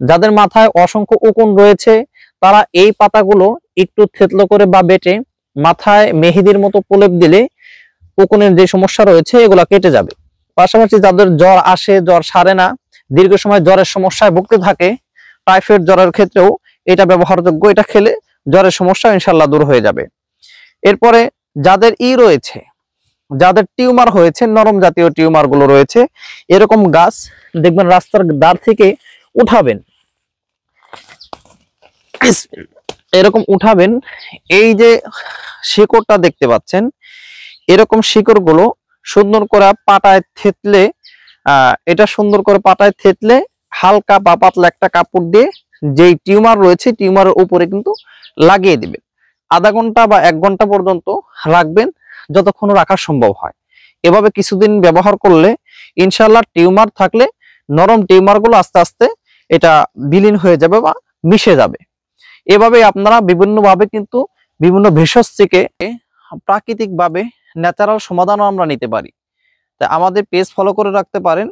যাদের মাথায় অসংখ্য উকুন রয়েছে তারা এই পাতাগুলো একটু থেতলো করে বা বেটে মাথায় মেহেদির মতো প্রলেপ দিলে উকুনের যে সমস্যা রয়েছে এগুলা কেটে যাবে। পাশাপাশি যাদের জ্বর আসে, জ্বর সারে না, দীর্ঘ সময় জ্বরের সমস্যায় ভুগতে থাকে, টাইফয়েড জ্বরের ক্ষেত্রেও এটা ব্যবহারযোগ্য। এটা খেলে জ্বরের সমস্যা ইনশাল্লাহ দূর হয়ে যাবে। এরপরে যাদের রয়েছে, যাদের টিউমার হয়েছে, নরম জাতীয় টিউমার গুলো রয়েছে, এরকম গাছ দেখবেন রাস্তার ধার থেকে উঠাবেন, এরকম উঠাবেন। এই যে শিকড়টা দেখতে পাচ্ছেন, এরকম শিকড় গুলো সুন্দর করে পাটায় থেতলে, এটা সুন্দর করে পাটায় থেতলে হালকা বা পাতলা একটা কাপড় দিয়ে যেই টিউমার রয়েছে টিউমারের উপরে কিন্তু লাগিয়ে দিবেন। আধা ঘন্টা বা 1 ঘন্টা পর্যন্ত রাখবেন, যতক্ষণ রাখা সম্ভব হয়। এভাবে কিছুদিন ব্যবহার করলে ইনশাআল্লাহ টিউমার থাকলে নরম টিউমার গুলো আস্তে আস্তে এটা বিলীন হয়ে যাবে বা মিশে যাবে। এভাবে আপনারা বিভিন্নভাবে কিন্তু বিভিন্ন ভেষজ থেকে প্রাকৃতিক ভাবে ন্যাচারাল সমাধানও আমরা নিতে পারি। তা আমাদের পেজ ফলো করে রাখতে পারেন।